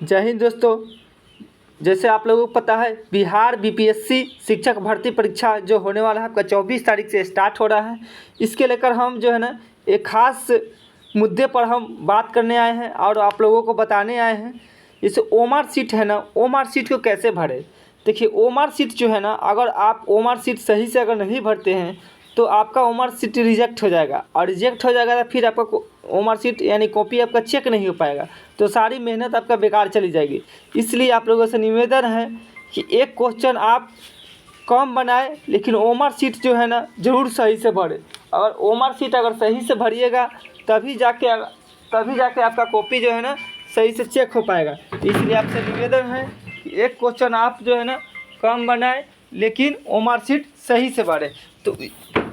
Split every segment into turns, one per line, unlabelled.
जय हिंद दोस्तों। जैसे आप लोगों को पता है, बिहार बीपीएससी शिक्षक भर्ती परीक्षा जो होने वाला है आपका 24 तारीख से स्टार्ट हो रहा है। इसके लेकर हम जो है ना एक ख़ास मुद्दे पर हम बात करने आए हैं और आप लोगों को बताने आए हैं। जैसे ओमार सीट है ना, ओमार सीट को कैसे भरें। देखिए, ओमार सीट जो है ना, अगर आप ओमार सीट सही से अगर नहीं भरते हैं तो आपका ओमार सीट रिजेक्ट हो जाएगा, और रिजेक्ट हो जाएगा तो फिर आपका ओमार सीट यानी कॉपी आपका चेक नहीं हो पाएगा, तो सारी मेहनत आपका बेकार चली जाएगी। इसलिए आप लोगों से निवेदन है कि एक क्वेश्चन आप कम बनाए, लेकिन ओमार सीट जो है ना ज़रूर सही से भरें। अगर ओमार सीट अगर सही से भरिएगा तभी जाके आपका कॉपी जो है ना सही से चेक हो पाएगा। इसलिए आपसे निवेदन है कि एक क्वेश्चन आप जो है ना कम बनाए, लेकिन ओमार सीट सही से भरें।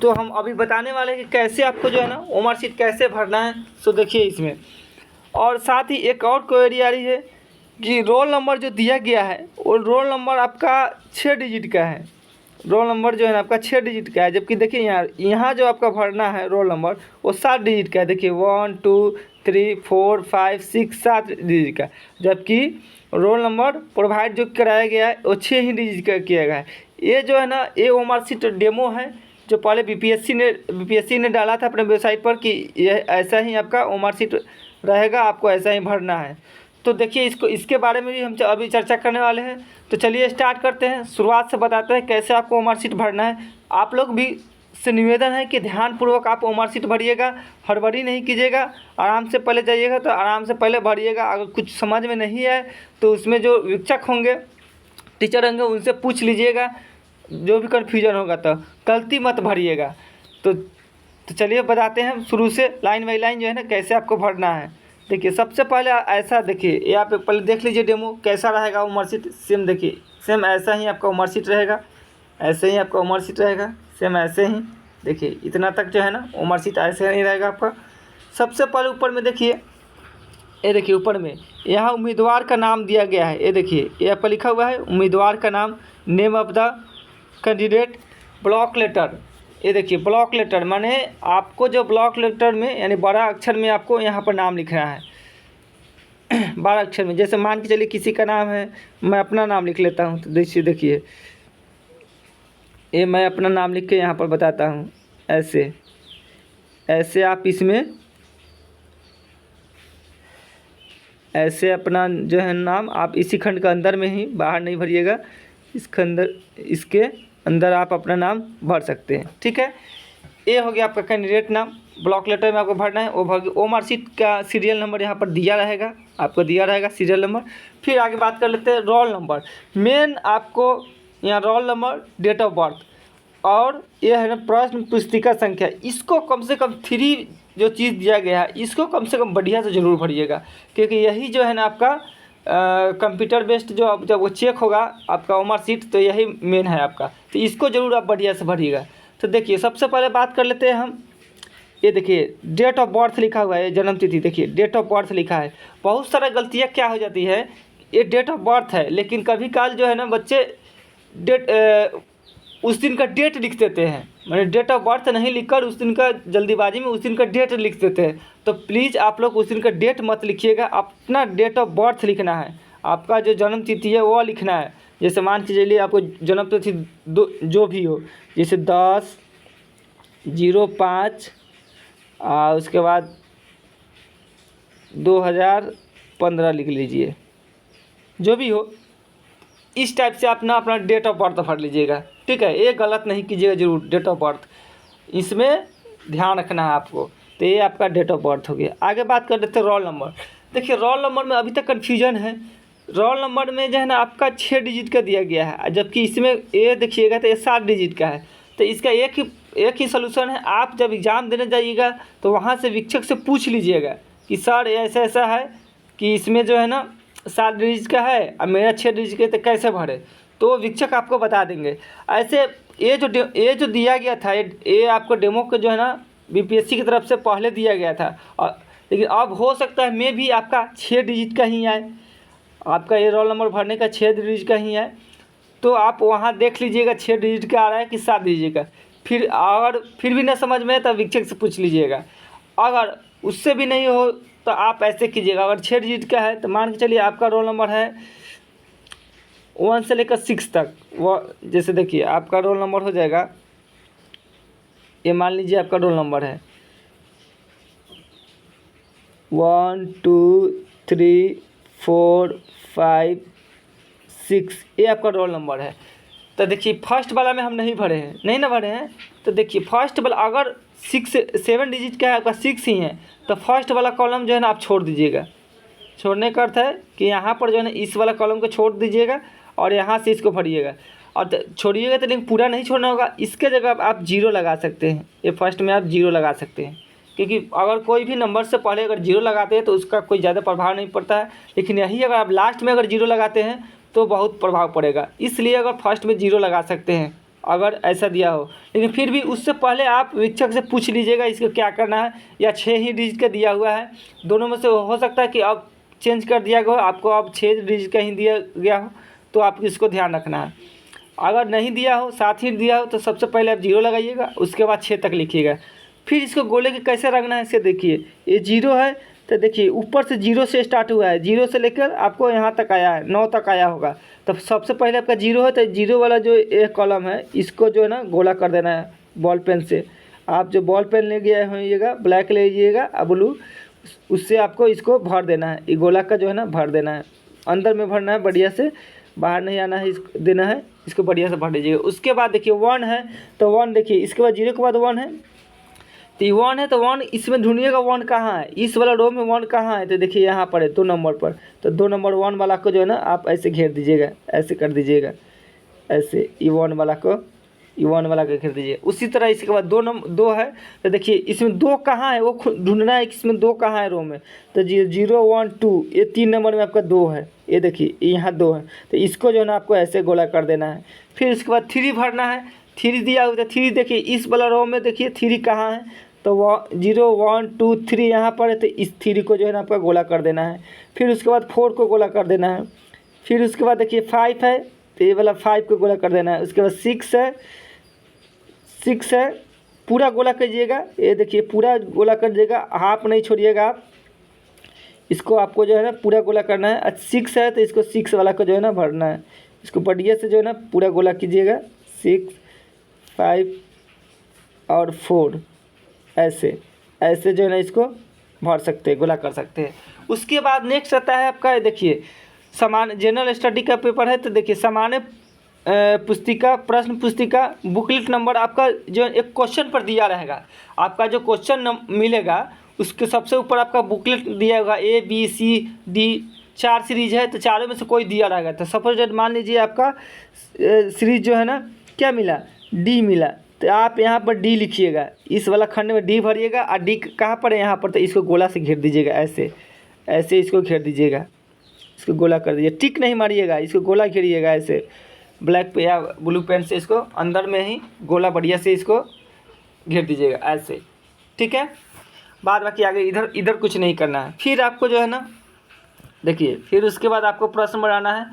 तो हम अभी बताने वाले हैं कि कैसे आपको जो है ना ओमार सीट कैसे भरना है। तो देखिए इसमें, और साथ ही एक और क्वेरी आ रही है कि रोल नंबर जो दिया गया है वो रोल नंबर आपका 6 डिजिट का है। रोल नंबर जो है ना आपका 6 डिजिट का है, जबकि देखिए यहाँ जो आपका भरना है रोल नंबर वो 7 डिजिट का है। देखिए 1 2 3 4 5 6 7 डिजिट का, जबकि रोल नंबर प्रोवाइड जो कराया गया है वो 6 ही डिजिट का किया गया है। ये जो है ना ये ओमार सीट डेमो है जो पहले बीपीएससी ने डाला था अपने वेबसाइट पर कि यह ऐसा ही आपका ओमार सीट रहेगा, आपको ऐसा ही भरना है। तो देखिए इसके बारे में भी हम अभी चर्चा करने वाले हैं। तो चलिए स्टार्ट करते हैं, शुरुआत से बताते हैं कैसे आपको ओमार सीट भरना है। आप लोग भी से निवेदन है कि ध्यानपूर्वक आप ओमार सीट भरिएगा, हड़बड़ी नहीं कीजिएगा, आराम से पहले जाइएगा तो आराम से पहले भरिएगा। अगर कुछ समझ में नहीं है तो उसमें जो शिक्षक होंगे, टीचर होंगे, उनसे पूछ लीजिएगा। जो भी कन्फ्यूजन होगा तो गलती मत भरिएगा। तो चलिए बताते हैं शुरू से लाइन बाई लाइन जो है ना कैसे आपको भरना है। देखिए सबसे पहले ऐसा, देखिए यहाँ पे पहले देख लीजिए डेमो कैसा रहेगा ओमार सीट। सेम देखिए, सेम ऐसा ही आपका ओमार सीट रहेगा, ऐसे ही आपका ओमार सीट रहेगा, सेम ऐसे ही। देखिए इतना तक जो है ना ओमार सीट ऐसे नहीं रहेगा आपका। सबसे पहले ऊपर में देखिए, ये देखिए ऊपर में यहाँ उम्मीदवार का नाम दिया गया है। ये देखिए यहाँ पर लिखा हुआ है उम्मीदवार का नाम, name of the candidate, block letter. ये देखिए ब्लॉक लेटर माने आपको जो ब्लॉक लेटर में यानी बड़ा अक्षर में आपको यहाँ पर नाम लिखना है। बड़ा अक्षर में, जैसे मान के चलिए किसी का नाम है, मैं अपना नाम लिख लेता हूँ। तो देखिए ये मैं अपना नाम लिख के यहाँ पर बताता हूँ। ऐसे आप इसमें ऐसे अपना जो है नाम आप इसी खंड के अंदर में ही, बाहर नहीं भरिएगा। इसके अंदर आप अपना नाम भर सकते हैं, ठीक है। ये हो गया आपका कैंडिडेट नाम। ब्लॉक लेटर में आपको भरना है वो ओमार सीट का सीरियल नंबर यहाँ पर दिया रहेगा, आपको दिया रहेगा सीरियल नंबर। फिर आगे बात कर लेते हैं रोल नंबर। मेन आपको यहाँ roll number, date of birth, और ये है ना प्रश्न पुस्तिका संख्या। इसको कम से कम 3 जो चीज़ दिया गया है इसको कम से कम बढ़िया से ज़रूर भरिएगा, क्योंकि यही जो है ना आपका कंप्यूटर बेस्ड जब वो चेक होगा आपका ओमार सीट, तो यही मेन है आपका। तो इसको ज़रूर आप बढ़िया से भरिएगा। तो देखिए सबसे पहले बात कर लेते हैं हम। ये देखिए डेट ऑफ बर्थ लिखा हुआ है, जन्म तिथि। देखिए डेट ऑफ बर्थ लिखा है। बहुत सारा गलतियाँ क्या हो जाती है, ये डेट ऑफ बर्थ है लेकिन कभी काल जो है ना बच्चे उस दिन का डेट लिख देते हैं, मैंने डेट ऑफ बर्थ नहीं लिखकर उस दिन का जल्दीबाजी में उस दिन का डेट लिख देते हैं। तो प्लीज़ आप लोग उस दिन का डेट मत लिखिएगा, अपना डेट ऑफ बर्थ लिखना है। आपका जो जन्म तिथि है वो लिखना है। जैसे मान के चलिए आपको जन्म तिथि जो भी हो, जैसे 10/05 उसके बाद 2015 लिख लीजिए, जो भी हो इस टाइप से अपना डेट ऑफ बर्थ भर लीजिएगा, ठीक है। ये गलत नहीं कीजिएगा ज़रूर, डेट ऑफ बर्थ इसमें ध्यान रखना है आपको। तो ये आपका डेट ऑफ बर्थ हो गया। आगे बात कर लेते हैं रोल नंबर। देखिए रोल नंबर में अभी तक कन्फ्यूजन है। रोल नंबर में जो है ना आपका 6 डिजिट का दिया गया है, जबकि इसमें ये देखिएगा तो ये 7 डिजिट का है। तो इसका एक ही सलूशन है, आप जब एग्ज़ाम देने जाइएगा तो वहाँ से शिक्षक से पूछ लीजिएगा कि सर ऐसा है कि इसमें जो है ना 7 डिजिट का है और मेरा 6 डिजिट का, तो कैसे भरे, तो शिक्षक आपको बता देंगे। ऐसे ये जो दिया गया था ये आपको डेमो को जो है ना बीपीएससी की तरफ से पहले दिया गया था, और लेकिन अब हो सकता है मैं भी आपका 6 डिजिट का ही आए, आपका ये रोल नंबर भरने का 6 डिजिट का ही आए। तो आप वहाँ देख लीजिएगा 6 डिजिट का आ रहा है कि 7 डिजिट का। फिर भी ना समझ में तब शिक्षक से पूछ लीजिएगा। अगर उससे भी नहीं हो तो आप ऐसे कीजिएगा। अगर 6 डिजिट का है तो मान के चलिए आपका रोल नंबर है 1 से लेकर 6 तक। वो जैसे देखिए आपका रोल नंबर हो जाएगा, ये मान लीजिए आपका रोल नंबर है 1 2 3 4 5 6, ये आपका रोल नंबर है। तो देखिए फर्स्ट वाला में हम नहीं भरे हैं, नहीं ना भरे हैं। तो देखिए फर्स्ट वाला अगर 7 डिजिट का है, आपका 6 ही है, तो फर्स्ट वाला कॉलम जो है ना आप छोड़ दीजिएगा। छोड़ने का अर्थ है कि यहाँ पर जो है ना इस वाला कॉलम को छोड़ दीजिएगा और यहाँ से इसको भरिएगा। और छोड़िएगा तो लेकिन पूरा नहीं छोड़ना होगा, इसके जगह आप 0 लगा सकते हैं। ये फर्स्ट में आप 0 लगा सकते हैं, क्योंकि अगर कोई भी नंबर से पहले अगर 0 लगाते हैं तो उसका कोई ज़्यादा प्रभाव नहीं पड़ता है। लेकिन यही अगर आप लास्ट में अगर 0 लगाते हैं तो बहुत प्रभाव पड़ेगा। इसलिए अगर फर्स्ट में 0 लगा सकते हैं अगर ऐसा दिया हो। लेकिन फिर भी उससे पहले आप शिक्षक से पूछ लीजिएगा इसको क्या करना है, या 6 ही डिजिट का दिया हुआ है। दोनों में से हो सकता है कि अब चेंज कर दिया गया हो, आपको अब 6 डिजिट का ही दिया गया हो, तो आप इसको ध्यान रखना है। अगर नहीं दिया हो, 7 ही दिया हो, तो सबसे पहले आप 0 लगाइएगा, उसके बाद 6 तक लिखिएगा। फिर इसको गोले के कैसे रखना है इसके देखिए, ये 0 है तो देखिए ऊपर से 0 से स्टार्ट हुआ है, 0 से लेकर आपको यहाँ तक आया है, 9 तक आया होगा। तो सबसे पहले आपका 0 है तो 0 वाला जो एक कॉलम है इसको जो है ना गोला कर देना है बॉल पेन से। आप जो बॉल पेन ले गए होइएगा, ब्लैक ले लीजिएगा ब्लू, उससे आपको इसको भर देना है। ये गोला का जो है ना भर देना है, अंदर में भरना है, बढ़िया से बाहर नहीं आना है, इसको देना है, इसको बढ़िया से भर दीजिएगा। उसके बाद देखिए 1 है तो 1 देखिए, इसके बाद 0 के बाद 1 है, तो ये 1 है तो 1 इसमें ढूंढिएगा 1 कहाँ है, इस वाला रो में 1 कहाँ है। तो देखिए यहाँ पर है 2 नंबर पर, तो 2 नंबर 1 वाला को जो है ना आप ऐसे घेर दीजिएगा, ऐसे कर दीजिएगा, ऐसे ये 1 वाला को, ये 1 वाला को घेर दीजिए। उसी तरह इसके बाद 2 है तो देखिए इसमें 2 कहाँ है वो ढूंढना है कि इसमें 2 कहाँ है रो में। तो 0 1 2 ये 3 नंबर में आपका 2 है, ये देखिए यहाँ 2 है, तो इसको जो है ना आपको ऐसे गोला कर देना है। फिर उसके बाद 3 भरना है, 3 दिया हुआ था, 3 देखिए इस वाला रो में देखिए 3 कहाँ है, तो 0 1 2 3 यहाँ पर है, तो इस 3 को जो है ना आपका गोला कर देना है। फिर उसके बाद 4 को गोला कर देना है। फिर उसके बाद देखिए 5 है तो ये वाला 5 को गोला कर देना है। उसके बाद 6 है, 6 है पूरा गोला कीजिएगा, ये देखिए पूरा गोला कर दीजिएगा, हाफ नहीं छोड़िएगा आप, इसको आपको जो है ना पूरा गोला करना है। 6 है तो इसको 6 वाला को जो है ना भरना है, इसको बढ़िया से जो है ना पूरा गोला कीजिएगा। 6 5 और 4 ऐसे ऐसे जो है ना इसको भर सकते हैं, गोला कर सकते हैं। उसके बाद नेक्स्ट आता है आपका, देखिए सामान्य जनरल स्टडी का पेपर है, तो देखिए सामान्य पुस्तिका, प्रश्न पुस्तिका, बुकलेट नंबर आपका जो एक क्वेश्चन पर दिया रहेगा। आपका जो क्वेश्चन मिलेगा उसके सबसे ऊपर आपका बुकलेट दिया होगा, A B C D 4 series है, तो चारों में से कोई दिया रहेगा। तो सपोज मान लीजिए आपका सीरीज जो है ना क्या मिला, D मिला, तो आप यहाँ पर D लिखिएगा, इस वाला खंड में D भरिएगा, और D कहाँ पर है यहाँ पर, तो इसको गोला से घेर दीजिएगा, ऐसे ऐसे इसको घेर दीजिएगा, इसको गोला कर दीजिए, टिक नहीं मारिएगा, इसको गोला घेरिएगा ऐसे ब्लैक पे या ब्लू पेन से, इसको अंदर में ही गोला बढ़िया से इसको घेर दीजिएगा ऐसे, ठीक है। बाद बाकी आगे इधर इधर कुछ नहीं करना है। फिर आपको जो है ना देखिए, फिर उसके बाद आपको प्रश्न बनाना है,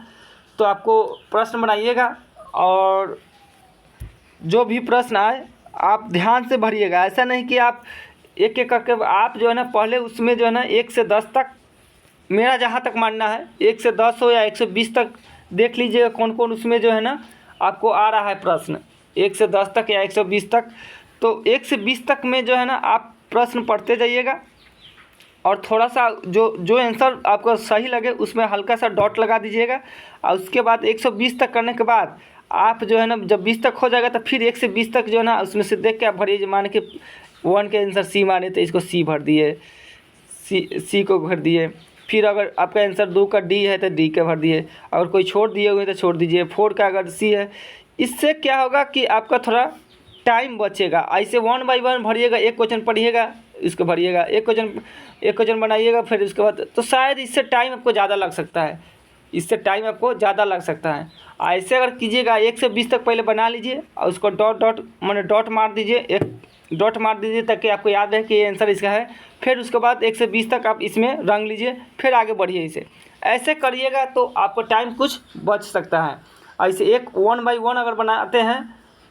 तो आपको प्रश्न बनाइएगा, और जो भी प्रश्न आए आप ध्यान से भरिएगा। ऐसा नहीं कि आप एक एक करके, आप जो है ना पहले उसमें जो है ना 1 से 10 तक, मेरा जहाँ तक मानना है 1 से 10 हो या 120 तक देख लीजिएगा कौन कौन उसमें जो है ना आपको आ रहा है प्रश्न, 1 से 10 तक या 120 तक। तो 1 से 20 तक में जो है ना आप प्रश्न पढ़ते जाइएगा, और थोड़ा सा जो आंसर आपको सही लगे उसमें हल्का सा डॉट लगा दीजिएगा। और उसके बाद 120 तक करने के बाद आप जो है ना जब 20 तक हो जाएगा तो फिर 1 से 20 तक जो है ना उसमें से देख के आप भरिए। मान के 1 के आंसर C माने तो इसको C भर दिए, सी को भर दिए। फिर अगर आपका आंसर 2 का D है तो D के भर दिए, अगर कोई छोड़ दिए हुए तो छोड़ दीजिए। 4 का अगर C है, इससे क्या होगा कि आपका थोड़ा टाइम बचेगा। ऐसे 1 बाई 1 भरिएगा, एक क्वेश्चन पढ़िएगा, इसको भरिएगा, एक क्वेश्चन बनाइएगा, फिर उसके बाद तो शायद इससे टाइम आपको ज़्यादा लग सकता है, इससे टाइम आपको ज़्यादा लग सकता है। ऐसे अगर कीजिएगा 1 से 20 तक पहले बना लीजिए, और उसको डॉट मार दीजिए, एक डॉट मार दीजिए ताकि आपको याद रहे कि ये आंसर इसका है। फिर उसके बाद 1 से 20 तक आप इसमें रंग लीजिए, फिर आगे बढ़िए। इसे ऐसे करिएगा तो आपको टाइम कुछ बच सकता है। ऐसे 1 बाई 1 अगर बनाते हैं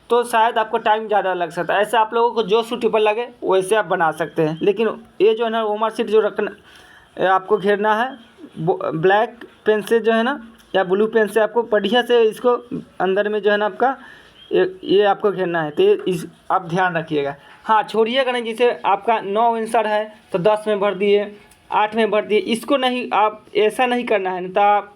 तो शायद आपको टाइम ज़्यादा लग सकता है। ऐसे आप लोगों को जो सूटेबल लगे वैसे आप बना सकते हैं। लेकिन ये जो है ना होमवर्क शीट जो आपको घेरना है। ब्लैक पेन से जो है ना या ब्लू पेन से आपको बढ़िया से इसको अंदर में जो है ना आपका ये आपको घेरना है। तो इस आप ध्यान रखिएगा। हाँ, छोड़िएगा नहीं। जैसे आपका 9 आंसर है तो 10 में भर दिए, 8 में भर दिए, इसको नहीं, आप ऐसा नहीं करना है। नहीं तो आप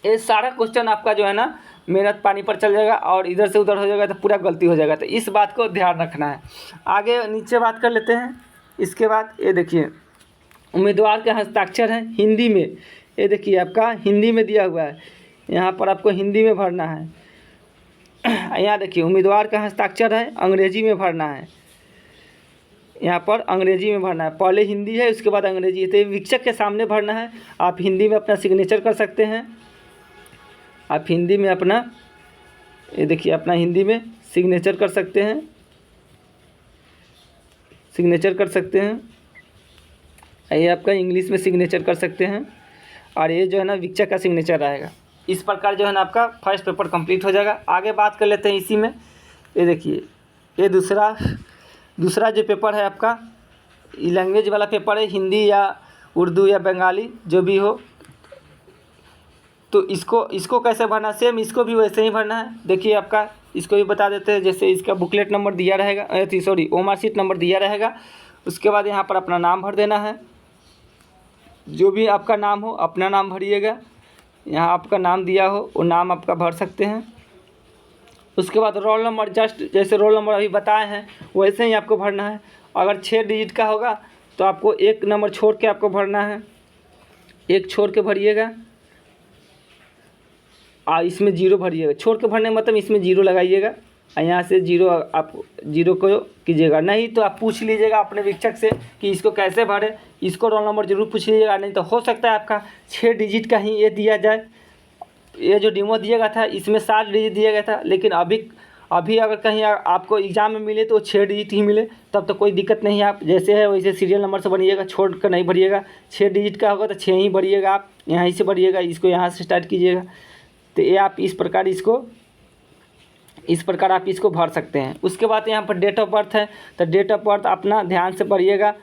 ये सारा क्वेश्चन आपका जो है ना मेहनत पानी पर चल जाएगा और इधर से उधर हो जाएगा तो पूरा गलती हो जाएगा। तो इस बात को ध्यान रखना है। आगे नीचे बात कर लेते हैं। इसके बाद ये देखिए उम्मीदवार के हस्ताक्षर हैं हिंदी में। ये देखिए आपका हिंदी में दिया हुआ है, यहाँ पर आपको हिंदी में भरना है। यहाँ देखिए उम्मीदवार का हस्ताक्षर है, अंग्रेजी में भरना है। यहाँ पर अंग्रेजी में भरना है, पहले हिंदी है उसके बाद अंग्रेजी है। तो वीक्षक के सामने भरना है। आप हिंदी में अपना सिग्नेचर कर सकते हैं। आप हिंदी में अपना ये देखिए अपना हिंदी में सिग्नेचर कर सकते हैं, सिग्नेचर कर सकते हैं। ये आपका इंग्लिश में सिग्नेचर कर सकते हैं और ये जो है ना वीक्षक का सिग्नेचर रहेगा। इस प्रकार जो है ना आपका फर्स्ट पेपर कंप्लीट हो जाएगा। आगे बात कर लेते हैं इसी में। ये देखिए ये दूसरा जो पेपर है आपका लैंग्वेज वाला पेपर है, हिंदी या उर्दू या बंगाली जो भी हो। तो इसको कैसे भरना, सेम इसको भी वैसे ही भरना है। देखिए आपका इसको भी बता देते हैं। जैसे इसका बुकलेट नंबर दिया रहेगा, सॉरी ओमार शीट नंबर दिया रहेगा। उसके बाद यहाँ पर अपना नाम भर देना है, जो भी आपका नाम हो अपना नाम भरिएगा। यहाँ आपका नाम दिया हो वो नाम आपका भर सकते हैं। उसके बाद रोल नंबर, जस्ट जैसे रोल नंबर अभी बताए हैं वैसे ही आपको भरना है। अगर 6 डिजिट का होगा तो आपको एक नंबर छोड़ के आपको भरना है, एक छोड़ के भरिएगा और इसमें 0 भरिएगा। छोड़ के भरने मतलब इसमें 0 लगाइएगा और यहाँ से 0 आप 0 को कीजिएगा। नहीं तो आप पूछ लीजिएगा अपने वीक्षक से कि इसको कैसे भरे, इसको रोल नंबर ज़रूर पूछ लीजिएगा। नहीं तो हो सकता है आपका 6 डिजिट का ही ये दिया जाए। ये जो डेमो दिया गया था इसमें 7 डिजिट दिया गया था, लेकिन अभी अगर कहीं आपको एग्ज़ाम में मिले तो 6 डिजिट ही मिले तब तो कोई दिक्कत नहीं है। आप जैसे है वैसे सीरियल नंबर से भरिएगा, छोड़ कर नहीं भरिएगा। 6 डिजिट का होगा तो 6 ही भरिएगा। आप यहाँ से भरिएगा, इसको यहाँ से स्टार्ट कीजिएगा। तो ये आप इस प्रकार आप इसको भर सकते हैं। उसके बाद यहाँ पर डेट ऑफ बर्थ है, तो डेट ऑफ बर्थ अपना ध्यान से भरिएगा।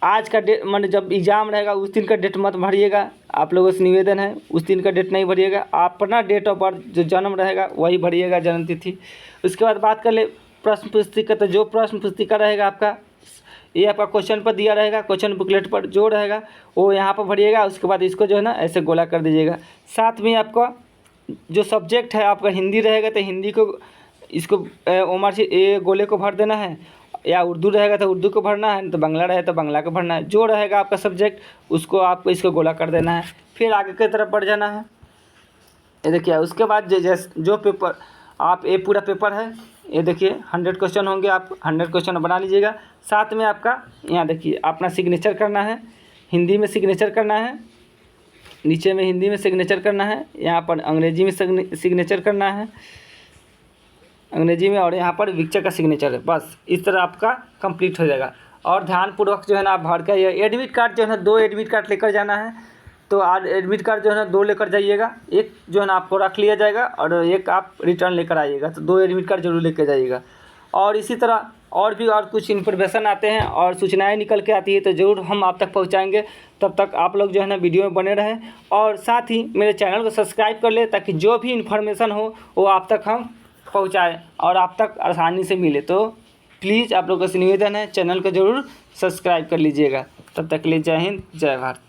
आज का डेट मतलब जब एग्ज़ाम रहेगा उस दिन का डेट मत भरिएगा। आप लोगों से निवेदन है उस दिन का डेट नहीं भरिएगा। अपना डेट ऑफ बर्थ जो जन्म रहेगा वही भरिएगा, जन्म तिथि। उसके बाद बात कर ले प्रश्न पुस्तिका। तो जो प्रश्न पुस्तिका रहेगा आपका ये आपका क्वेश्चन पर दिया रहेगा, क्वेश्चन बुकलेट पर जो रहेगा वो यहाँ पर भरिएगा। उसके बाद इसको जो है ना ऐसे गोला कर दीजिएगा। साथ में आपका जो सब्जेक्ट है आपका हिंदी रहेगा तो हिंदी को इसको ओमार शीट ये गोले को भर देना है, या उर्दू रहेगा तो उर्दू को भरना है, तो बांग्ला रहेगा तो बांग्ला को भरना है। जो रहेगा आपका सब्जेक्ट उसको आपको इसको गोला कर देना है। फिर आगे की तरफ बढ़ जाना है। ये देखिए उसके बाद जो पेपर आप ये पूरा पेपर है ये देखिए 100 क्वेश्चन होंगे। आप 100 क्वेश्चन बना लीजिएगा। साथ में आपका यहाँ देखिए अपना सिग्नेचर करना है, हिंदी में सिग्नेचर करना है, नीचे में हिंदी में सिग्नेचर करना है, यहाँ पर अंग्रेजी में सिग्नेचर करना है अंग्रेजी में, और यहाँ पर वीक्षक का सिग्नेचर है। बस इस तरह आपका कंप्लीट हो जाएगा। और ध्यानपूर्वक जो है ना आप भर के ये एडमिट कार्ड जो है ना 2 एडमिट कार्ड लेकर जाना है। तो आज एडमिट कार्ड जो है ना 2 लेकर जाइएगा, एक जो है ना आपको रख लिया जाएगा और एक आप रिटर्न लेकर आइएगा। तो 2 एडमिट कार्ड जरूर लेकर जाइएगा। और इसी तरह और कुछ इन्फॉर्मेशन आते हैं और सूचनाएं निकल के आती है तो ज़रूर हम आप तक पहुंचाएंगे। तब तक आप लोग जो है ना वीडियो में बने रहें और साथ ही मेरे चैनल को सब्सक्राइब कर ले, ताकि जो भी इन्फॉर्मेशन हो वो आप तक हम पहुंचाएं और आप तक आसानी से मिले। तो प्लीज़ आप लोगों से निवेदन है चैनल को ज़रूर सब्सक्राइब कर लीजिएगा। तब तक के लिए जय हिंद, जय भारत।